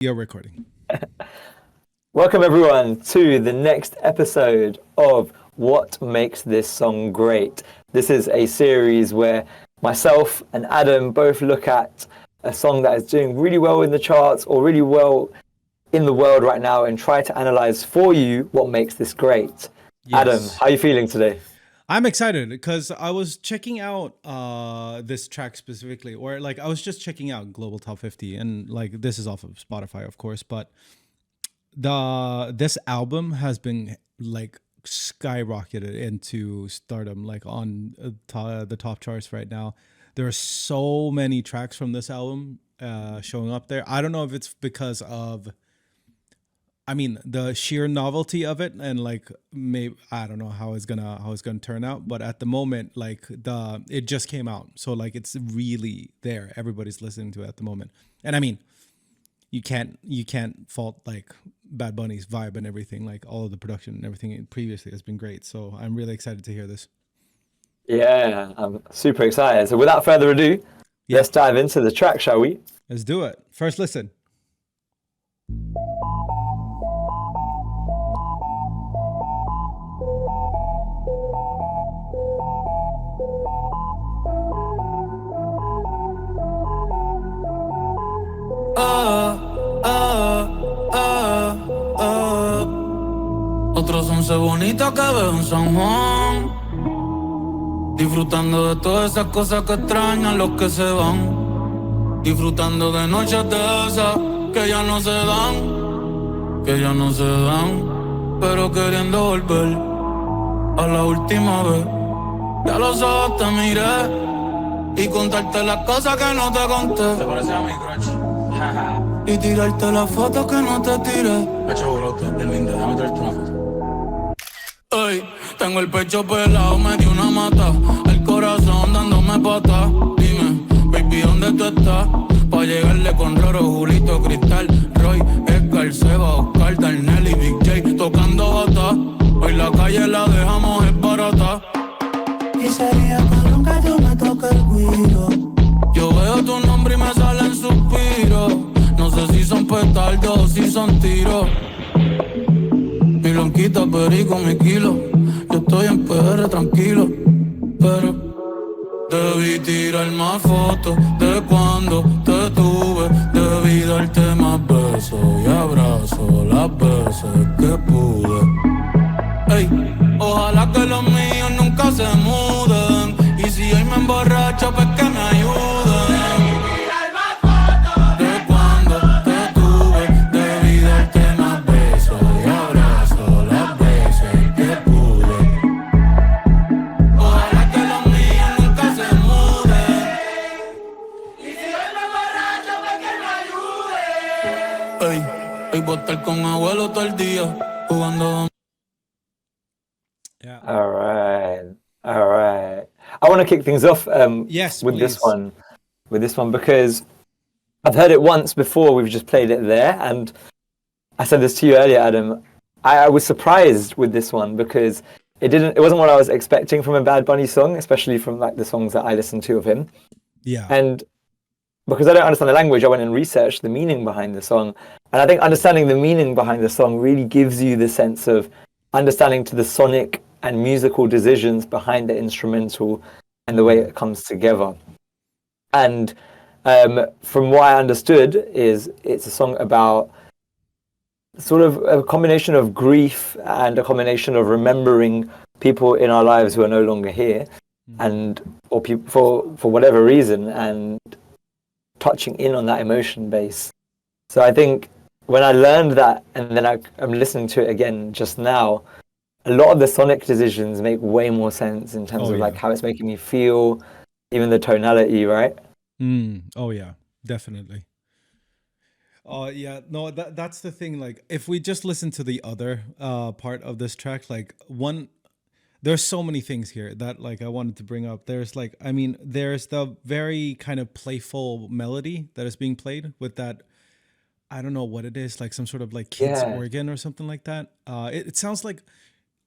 You're recording. Welcome everyone to the next episode of What Makes This Song Great. This is a series where myself and Adam both look at a song that is doing really well in the charts or really well in the world right now and try to analyze for you what makes this great. Yes. Adam, how are you feeling today? I'm excited because I was checking out this track specifically, or like I was just checking out Global Top 50, and like this is off of Spotify, of course, but this album has been like skyrocketed into stardom, like on the top charts right now. There are so many tracks from this album showing up there. I don't know if it's because of the sheer novelty of it, and like maybe I don't know how it's gonna turn out, but at the moment, like it just came out, so like it's really there. Everybody's listening to it at the moment, and I mean, you can't fault like Bad Bunny's vibe and everything. Like all of the production and everything previously has been great. So I'm really excited to hear this. Yeah, I'm super excited. So without further ado, let's dive into the track, shall we? Let's do it. First listen. Otros 11 bonitas que veo en San Juan, disfrutando de todas esas cosas que extrañan los que se van, disfrutando de noches de esas que ya no se dan, pero queriendo volver a la última vez. Ya los ojos te miré y contarte las cosas que no te conté. Te parece a mi crush. Y tirarte las fotos que no te tiré. Pecho brote, el lindo, déjame tirarte una foto. Ey, tengo el pecho pelado, me dio una mata. El corazón dándome pata. Dime, baby, ¿dónde tú estás? Pa' llegarle con Roro, Julito, Cristal, Roy, Edgar, Seba, Oscar, Darnell y Big J tocando bata. Hoy la calle la dejamos es barata. Y sería que nunca yo me toque el guiro. Yo veo tu nombre y me salen suspiros. No sé si son petardos o si son tiros. Mi lonquita, perico, mi kilo. Yo estoy en PR tranquilo, pero debí tirar más fotos de cuando te tuve. Debí darte más besos y abrazos las veces que pude. Ey, ojalá que los míos nunca se muden. Y si hoy me emborracho, pues que me ayuden. Voy a estar con abuelo todo el día jugando. Yeah. All right. I want to kick things off Yes, with please. this one because I've heard it once before. We've just played it there, and I said this to you earlier, Adam. I was surprised with this one because it wasn't what I was expecting from a Bad Bunny song, especially from like the songs that I listen to of him. Yeah. And because I don't understand the language, I went and researched the meaning behind the song. And I think understanding the meaning behind the song really gives you the sense of understanding to the sonic and musical decisions behind the instrumental and the way it comes together. And from what I understood is it's a song about sort of a combination of grief and a combination of remembering people in our lives who are no longer here, and or people for whatever reason, and touching in on that emotion base. So I think when I learned that, and then I'm listening to it again just now, a lot of the sonic decisions make way more sense in terms of like how it's making me feel, even the tonality, right? Oh yeah, definitely. Yeah, no, that's the thing. Like, if we just listen to the other part of this track, like there's so many things here that like I wanted to bring up. There's like, there's the very kind of playful melody that is being played with that. I don't know what it is, like some sort of like kids organ or something like that. It sounds like,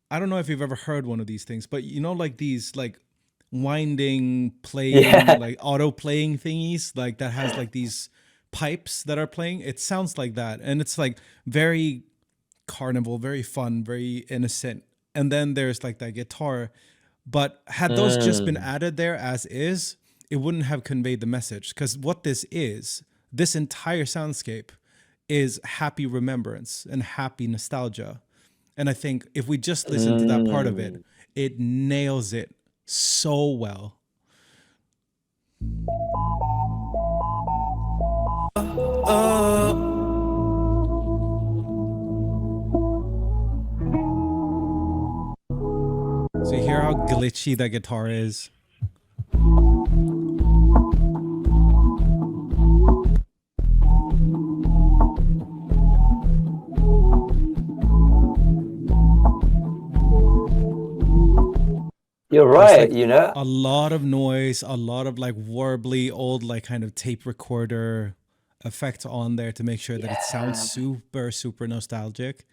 I don't know if you've ever heard one of these things, but you know, like these like winding playing like auto playing thingies like that has like these pipes that are playing, it sounds like that. And it's like very carnival, very fun, very innocent. And then there's like that guitar. But had those just been added there as is, it wouldn't have conveyed the message. Because what this is, this entire soundscape is happy remembrance and happy nostalgia. And I think if we just listen to that part of it, it nails it so well. So you hear how glitchy that guitar is? You're right, you know? A lot of noise, a lot of like warbly old like kind of tape recorder effect on there to make sure that it sounds super, super nostalgic.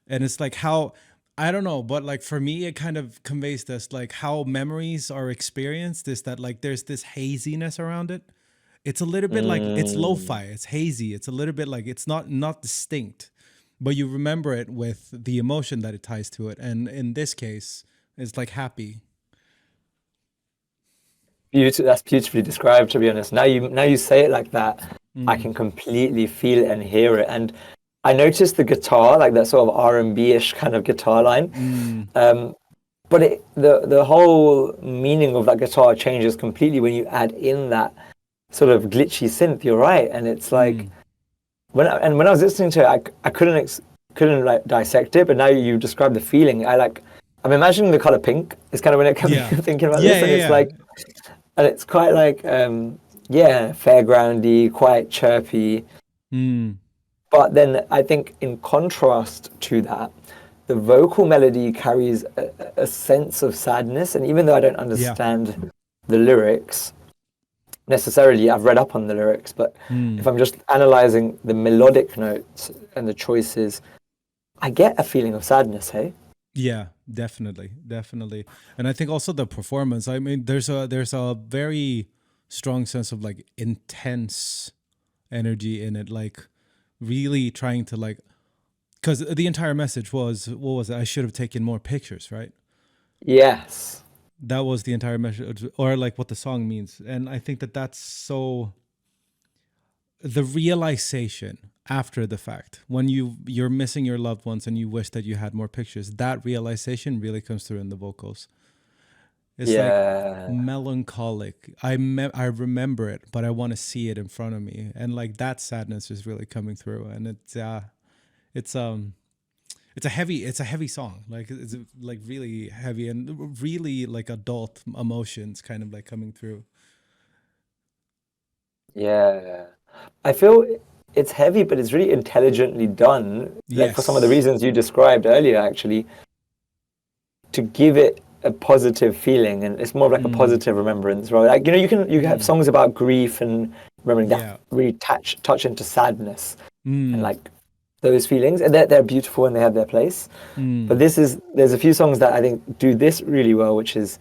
And it's like how, I don't know, but like for me, it kind of conveys this, like how memories are experienced is that like there's this haziness around it. It's a little bit like, it's lo-fi, it's hazy. It's a little bit like, it's not distinct, but you remember it with the emotion that it ties to it. And in this case, it's like happy. That's beautifully described, to be honest. Now you say it like that, I can completely feel it and hear it. And I noticed the guitar, like that sort of R&B-ish kind of guitar line. But the whole meaning of that guitar changes completely when you add in that sort of glitchy synth. You're right, and it's like when I was listening to it, I couldn't like dissect it. But now you describe the feeling. I'm imagining the color pink. It's kind of when it comes to thinking about this, and it's like, and it's quite like fairgroundy, quite chirpy. But then I think in contrast to that, the vocal melody carries a sense of sadness. And even though I don't understand the lyrics necessarily, I've read up on the lyrics, but if I'm just analyzing the melodic notes and the choices, I get a feeling of sadness, hey? Yeah, definitely. And I think also the performance, I mean, there's a very strong sense of like intense energy in it, like really trying to like, because the entire message was, what was it? I should have taken more pictures, right? Yes. That was the entire message, or like what the song means. And I think that that's so, the realization after the fact, when you're missing your loved ones and you wish that you had more pictures, that realization really comes through in the vocals. It's like melancholic. I remember it, but I want to see it in front of me, and like that sadness is really coming through. And it's a heavy song. Like it's like really heavy and really like adult emotions kind of like coming through. Yeah. I feel it's heavy, but it's really intelligently done. Like for some of the reasons you described earlier, actually, to give it a positive feeling, and it's more of like a positive remembrance, right? Like, you know, you have songs about grief and remembering that really touch into sadness and like those feelings, and they're beautiful and they have their place. But there's a few songs that I think do this really well, which is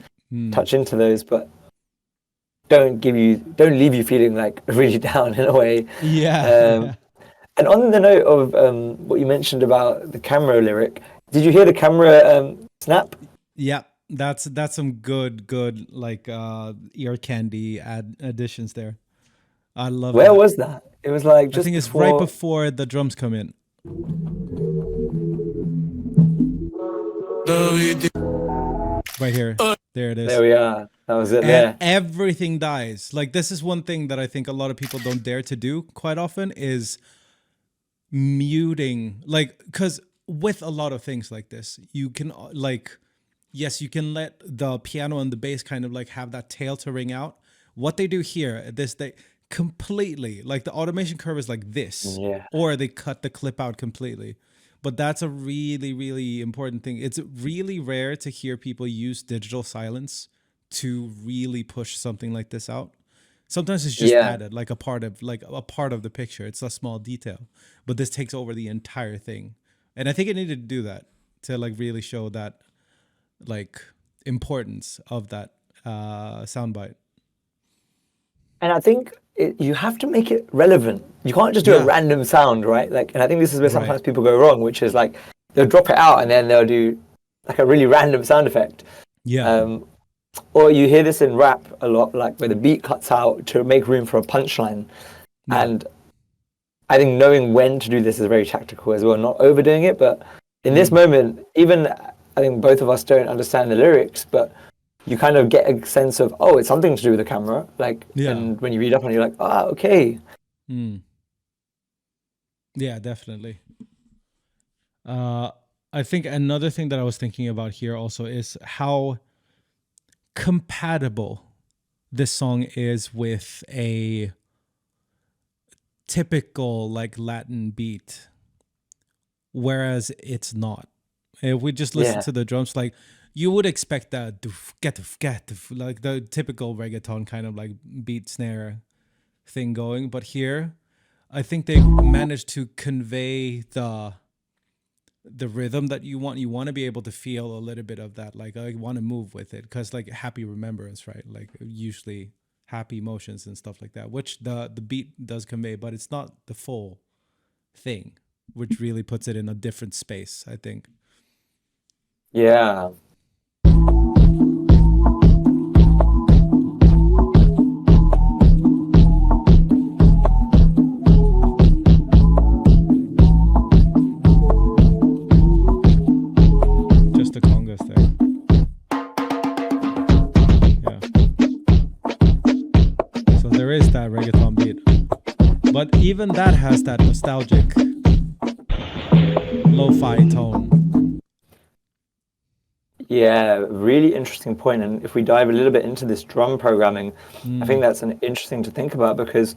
touch into those, but don't leave you feeling like really down in a way. And on the note of what you mentioned about the camera lyric, did you hear the camera snap? That's some good like ear candy additions there. I love Where was that? It was like just I think it's right before the drums come in. Right here. There it is. There we are. That was it. And everything dies. Like, this is one thing that I think a lot of people don't dare to do quite often is muting. Like, because with a lot of things like this, you can like, yes, you can let the piano and the bass kind of like have that tail to ring out. What they do here, they completely, like the automation curve is like this, or they cut the clip out completely. But that's a really, really important thing. It's really rare to hear people use digital silence to really push something like this out. Sometimes it's just added, like a part of the picture. It's a small detail, but this takes over the entire thing. And I think it needed to do that to like really show that like importance of that soundbite. And I think you have to make it relevant. You can't just do a random sound, right? Like, and I think this is where sometimes people go wrong, which is like they'll drop it out and then they'll do like a really random sound effect. Yeah. Or you hear this in rap a lot, like where the beat cuts out to make room for a punchline. Yeah. And I think knowing when to do this is very tactical as well, not overdoing it. But in this moment, even I think both of us don't understand the lyrics, but you kind of get a sense of, oh, it's something to do with the camera. Like, and when you read up on it, you're like, okay. Yeah, definitely. I think another thing that I was thinking about here also is how compatible this song is with a typical like Latin beat, whereas it's not. If we just listen to the drums, like you would expect that get like the typical reggaeton kind of like beat snare thing going, but here I think they managed to convey the rhythm that you want. You want to be able to feel a little bit of that, like I want to move with it, because like happy remembrance, right? Like usually happy emotions and stuff like that, which the beat does convey, but it's not the full thing, which really puts it in a different space, I think. Yeah. Reggaeton beat, but even that has that nostalgic lo-fi tone. Yeah, really interesting point. And if we dive a little bit into this drum programming, I think that's an interesting to think about, because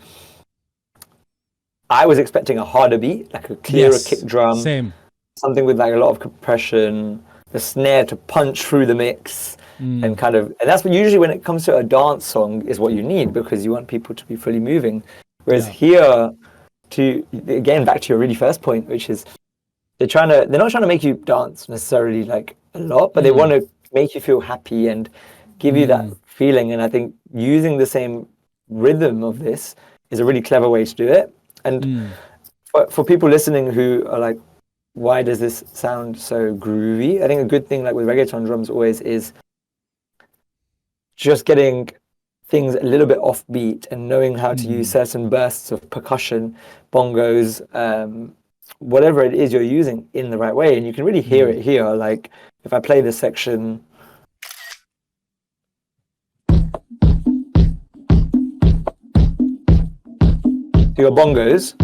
I was expecting a harder beat, like a clearer kick drum, something with like a lot of compression, the snare to punch through the mix. And that's what usually when it comes to a dance song is what you need, because you want people to be fully moving. Whereas here, again, back to your really first point, which is they're not trying to make you dance necessarily like a lot, but they want to make you feel happy and give you that feeling. And I think using the same rhythm of this is a really clever way to do it. And for people listening who are like, why does this sound so groovy? I think a good thing like with reggaeton drums always is just getting things a little bit offbeat and knowing how to use certain bursts of percussion, bongos, whatever it is you're using in the right way. And you can really hear it here. Like if I play this section. Your bongos.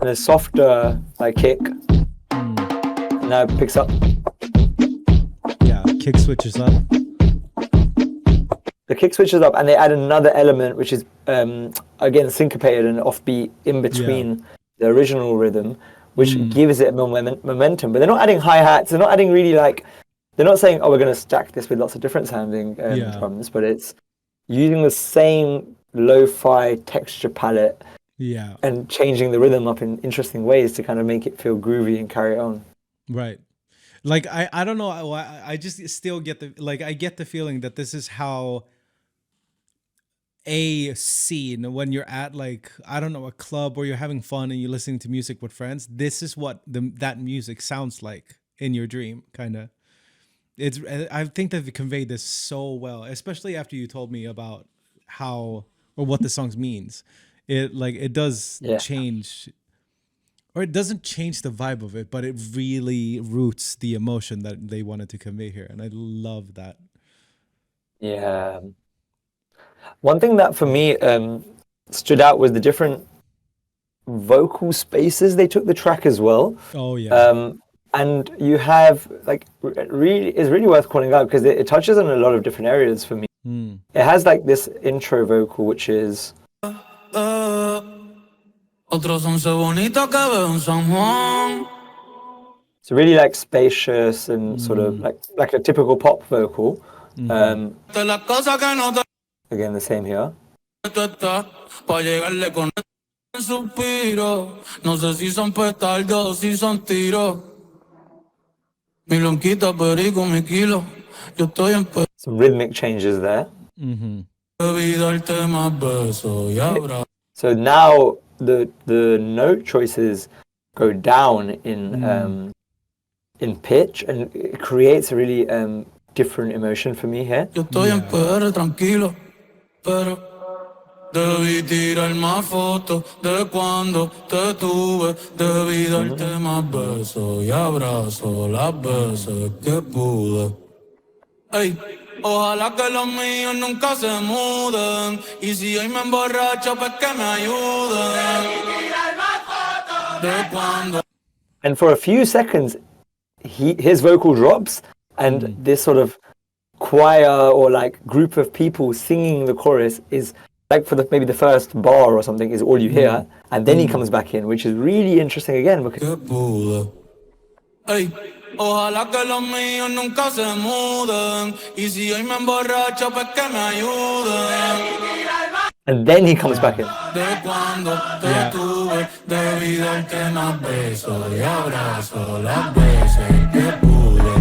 And a softer like kick. Now it picks up. Yeah, kick switches up. The kick switches up, and they add another element, which is again syncopated and offbeat in between the original rhythm, which gives it momentum. But they're not adding hi-hats. They're not adding really like. They're not saying, oh, we're going to stack this with lots of different sounding drums, but it's using the same lo-fi texture palette. Yeah. And changing the rhythm up in interesting ways to kind of make it feel groovy and carry it on. Right. Like, I don't know. I just still get I get the feeling that this is how a scene, when you're at like, I don't know, a club where you're having fun and you're listening to music with friends, this is what that music sounds like in your dream, kind of. I think that they conveyed this so well, especially after you told me about how, or what the songs means. It does change, or it doesn't change the vibe of it, but it really roots the emotion that they wanted to convey here. And I love that. Yeah. One thing that for me stood out was the different vocal spaces they took the track as well. Oh, yeah. And you have like it's really worth calling out because it touches on a lot of different areas for me. It has like this intro vocal, which is it's really like spacious and sort of like a typical pop vocal. Again, the same here. Mi lonquita, perico, mi kilo. Yo estoy en Some rhythmic changes there. Debí darte más besos y abrazo. So now the note choices go down in pitch, and it creates a really different emotion for me here. Yo estoy en PR tranquilo, pero debí tirar más fotos de cuando te tuve. Debí darte más besos y abrazos las veces que pude. Ey, ojalá que los míos nunca se muden. Y si hoy me emborracho, pues que me ayuden. De cuando. And for a few seconds, his vocal drops, and this sort of choir or like group of people singing the chorus is like for maybe the first bar or something is all you hear, and then he comes back in, which is really interesting again because Que pude. Ey, ojalá que los míos nunca se muden. Y si hoy me emborracho, pues que me ayuden. and then he comes back in. De cuando te tuve, debí darte más besos y abrazos las veces que pude.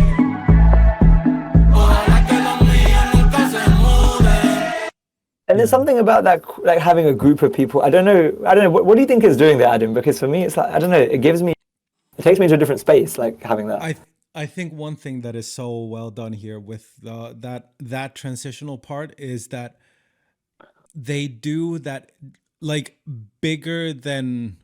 Ojalá que los míos nunca se muden. And there's something about that, like having a group of people. I don't know. What do you think is doing that, Adam? Because for me, it's like, I don't know. It takes me to a different space, like having that. I think one thing that is so well done here with that transitional part is that they do that like bigger than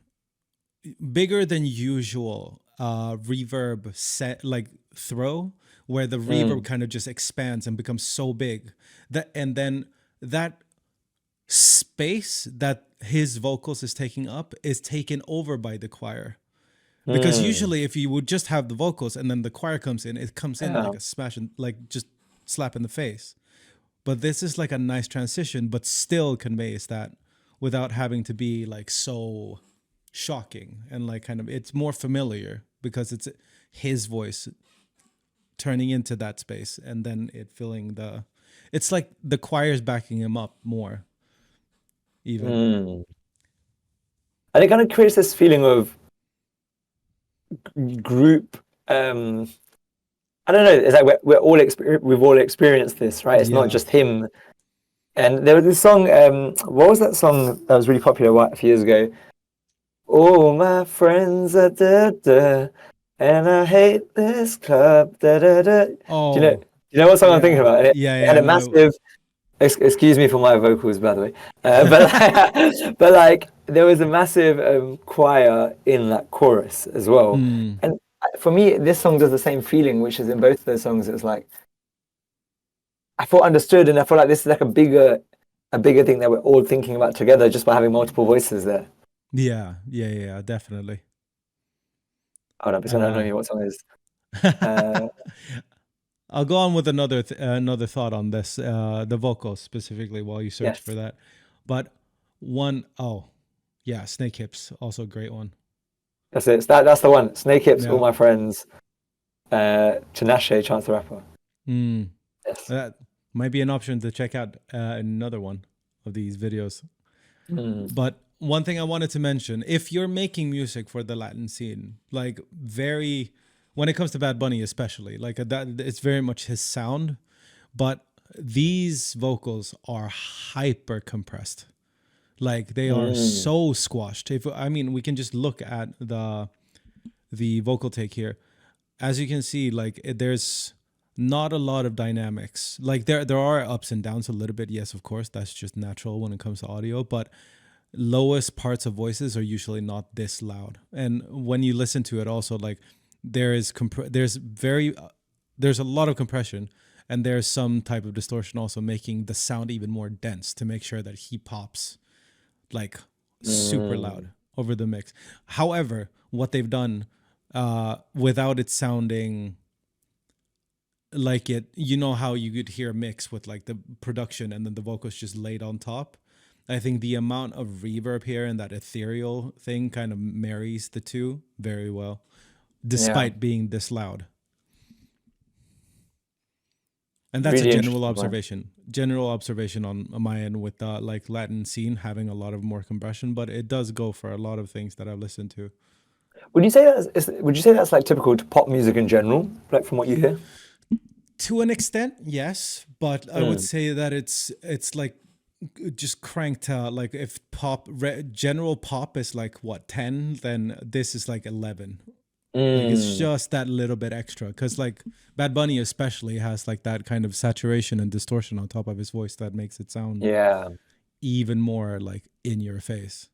usual reverb set, like throw, where the reverb kind of just expands and becomes so big and then that space that his vocals is taking up is taken over by the choir. Because usually if you would just have the vocals and then the choir comes in, it comes in like a smash and like just slap in the face. But this is like a nice transition, but still conveys that without having to be like so shocking, and like kind of it's more familiar because it's his voice turning into that space and then it filling it's like the choir's backing him up more even. And it kind of creates this feeling of group. I don't know. It's like we've all experienced this, right? It's not just him. And there was this song. What was that song that was really popular a few years ago? Oh, my friends are dead, and I hate this club. Da, da, da. Oh, do you know what song I'm thinking about? It had a no. massive. Excuse me for my vocals, by the way. But like there was a massive choir in that chorus as well. And for me, this song does the same feeling, which is in both of those songs. It's like I felt understood, and I feel like this is like a bigger thing that we're all thinking about together just by having multiple voices there. Yeah, definitely. Hold up, because I don't know what song it is. I'll go on with another thought on this, the vocals specifically while you search for that. But Snake Hips, also a great one. That's it. That's the one. Snake Hips, All My Friends, Tinashe, Chance the Rapper. Yes. That might be an option to check out another one of these videos. But one thing I wanted to mention, if you're making music for the Latin scene, like when it comes to Bad Bunny especially, like that, it's very much his sound, but these vocals are hyper compressed. Like they are so squashed. We can just look at the vocal take here. As you can see, like there's not a lot of dynamics. Like there are ups and downs a little bit. Yes, of course, that's just natural when it comes to audio, but lowest parts of voices are usually not this loud. And when you listen to it also, like there's a lot of compression, and there's some type of distortion also making the sound even more dense to make sure that he pops like super loud over the mix. However, what they've done without it sounding like it, you know how you could hear a mix with like the production and then the vocals just laid on top. I think the amount of reverb here and that ethereal thing kind of marries the two very well, despite being this loud. And that's really a general observation. General observation on my end with the like Latin scene having a lot of more compression, but it does go for a lot of things that I've listened to. Would you say that's like typical to pop music in general, like from what you hear? To an extent, yes, but I would say that it's like just cranked out. Like if general pop is like what 10, then this is like 11. Like it's just that little bit extra, because like Bad Bunny especially has like that kind of saturation and distortion on top of his voice that makes it sound Yeah, even more like in your face.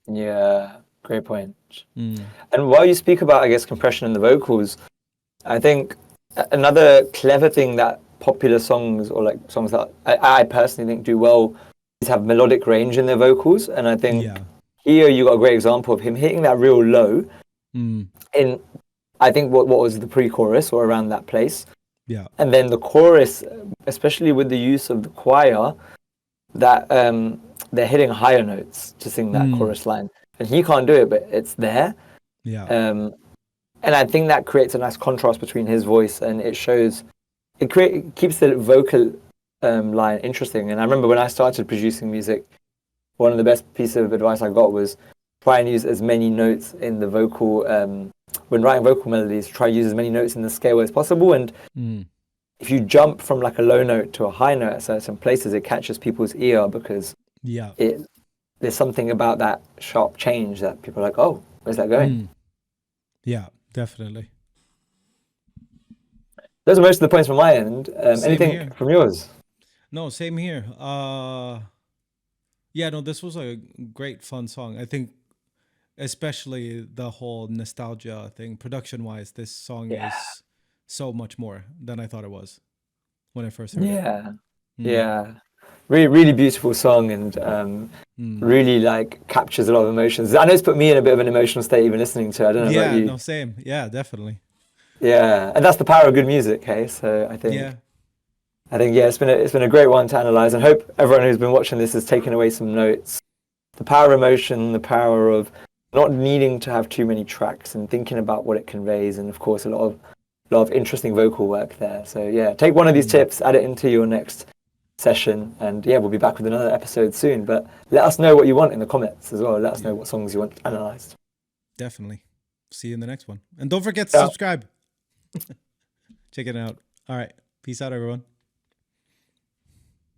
yeah, great point. And while you speak about, I guess, compression in the vocals, I think another clever thing that popular songs, or like songs that I personally think do well, is have melodic range in their vocals. And I think Yeah. here you got a great example of him hitting that real low in, I think, what was the pre-chorus or around that place. Yeah. And then the chorus, especially with the use of the choir, that they're hitting higher notes to sing that chorus line. And he can't do it, but it's there. Yeah. And I think that creates a nice contrast between his voice, and it keeps the vocal line interesting. And I remember when I started producing music, one of the best pieces of advice I got was try and use as many notes in the vocal, when writing vocal melodies, try to use as many notes in the scale as possible. And if you jump from like a low note to a high note at certain places, it catches people's ear, because there's something about that sharp change that people are like, oh, where's that going? Yeah, definitely. Those are most of the points from my end. Anything here. from yours? No, same here. Yeah, no, this was a great fun song. I think especially the whole nostalgia thing, production wise, this song is so much more than I thought it was when I first heard it. Yeah. Really, really beautiful song, and really like captures a lot of emotions. I know it's put me in a bit of an emotional state even listening to it. I don't know about you. No, same. Yeah, definitely. Yeah, and that's the power of good music, hey? So I think it's been a great one to analyze, and hope everyone who's been watching this has taken away some notes. The power of emotion, the power of not needing to have too many tracks, and thinking about what it conveys, and of course a lot of interesting vocal work there. So yeah, take one of these tips, add it into your next session, and yeah, we'll be back with another episode soon. But let us know what you want in the comments as well. Let us know what songs you want analyzed. Definitely. See you in the next one. And don't forget to subscribe. Check it out. All right. Peace out, everyone.